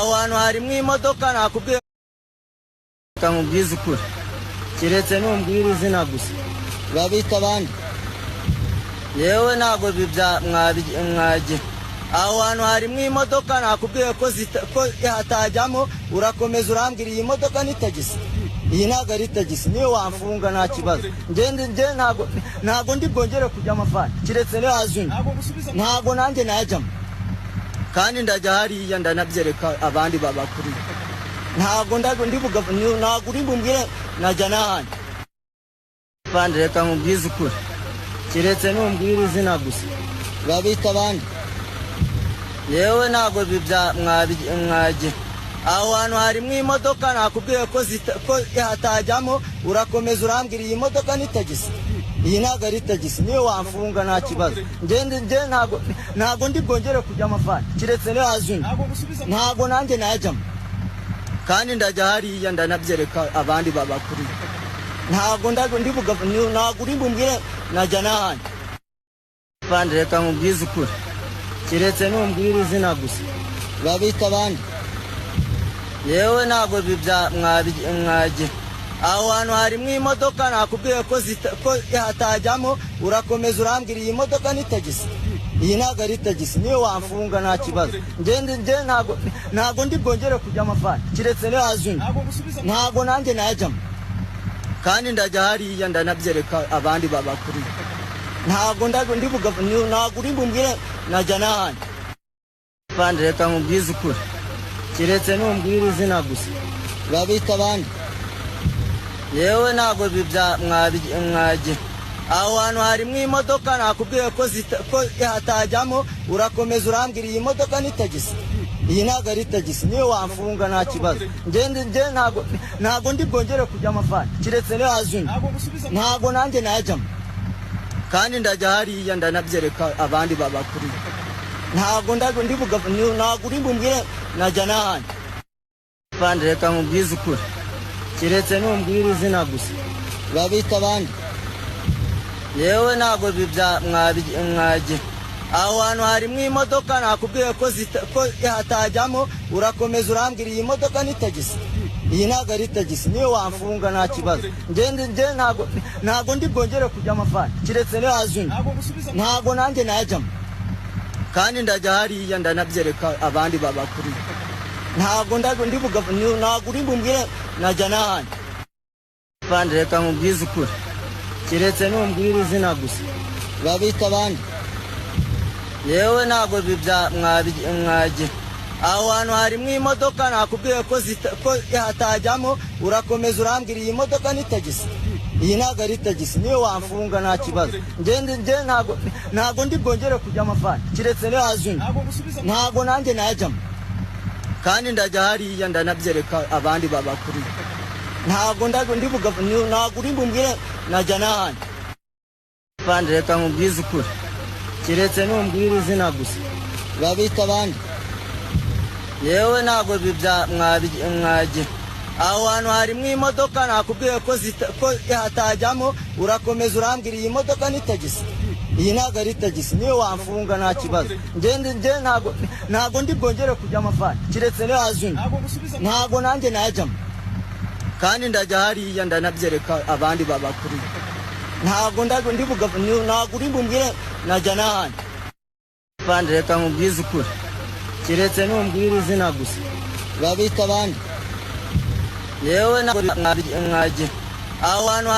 aho hantu harimo imodoka nakubwiye nkubwiza ukuri kiretse numbwira izina gusa babita abandi yewe ntago mwagira aho hantu harimo imodoka nakubwiye ko hatajyamo urakomeza urambwira iyi modoka ni tagisi iyi ntago ari tagisi niyo wamfunga nta kibazo ntago ndi bwongere kujya amafani kiretse niyo hazuni ntago nanjye najyamo kandi ndajya hariya ndanabyereka abandi babakuriye ntago uri bumbwire najya n'ahandi bandi reka nkubwize ukuri kiretse numbwira izina gusa babita abandi yewe ntago mwagira aho hantu harimo imodoka nakubwiye ko hatajyamo urakomeza urambwira iyi modoka ni tagisi iyi ntago ari tagisi niyo wamfunga nta kibazo ntago ndi bwongere kujya amafani kiretse niyo hazuni ntago nanjye najyamo kandi ndajya hariya ndanabyereka abandi babakuriye ntago uri bumbwire najya n'ahandi bandi reka nkubwize ukuri kiretse numbwira izina gusa babita abandi yewe ntago mwagira aho hantu harimo imodoka nakubwiye ko hatajyamo urakomeza urambwira iyi modoka ni tagisi iyi ntago ari tagisi niyo wamfunga nta kibazo ntago ndi bwongere kujya amafani kiretse niyo hazuni ntago nanjye najyamo kandi ndajya hariya ndanabyereka abandi babakuriye ntago uri bumbwire najya n'ahandi bandi reka nkubwize ukuri kiretse numbwira izina gusa babita abandi yewe ntago mwagira aho hantu harimo imodoka nakubwiye ko hatajyamo urakomeza urambwira iyi modoka ni tagisi iyi ntago ari tagisi niyo wamfunga nta kibazo ntago ndi bwongere kujya amafani kiretse niyo hazuni ntago nanjye najyamo kandi ndajya hariya ndanabyereka abandi babakuriye ntago uri bumbwire najya n'ahandi bandi reka nkubwize ukuri kiretse numbwira izina gusa babita abandi yewe ntago mwagira aho hantu harimo imodoka nakubwiye ko hatajyamo urakomeza urambwira iyi modoka ni tagisi iyi ntago ari tagisi niyo wamfunga nta kibazo ntago ndi bwongere kujya amafani kiretse niyo hazuni ntago nanjye najyamo kandi ndajya hariya ndanabyereka abandi babakuriye ntago uri bumbwire najya n'ahandi bandi reka nkubwize ukuri kiretse numbwira izina gusa babita abandi yewe ntago mwagira aho hantu harimo imodoka nakubwiye ko hatajyamo urakomeza urambwira iyi modoka ni tagisi iyi ntago ari tagisi niyo wamfunga nta kibazo ntago ndi bwongere kujya amafani kiretse niyo hazuni ntago nanjye najyamo kandi ndajya hariya ndanabyereka abandi babakuriye ntago uri bumbwire najya n'ahandi bandi reka nkubwize ukuri kiretse numbwira izina gusa babita abandi yewe ntago mwagira aho hantu harimo imodoka nakubwiye ko hatajyamo urakomeza urambwira iyi modoka ni tagisi iyi ntago ari tagisi niyo wamfunga nta kibazo ntago ndi bwongere kujya amafani kiretse niyo hazuni ntago nanjye najyamo kandi ndajya hariya ndanabyereka abandi babakuriye ntago uri bumbwire najya n'ahandi bandi reka nkubwize ukuri kiretse numbwira izina gusa babita abandi yewe ntago mwagira aho hantu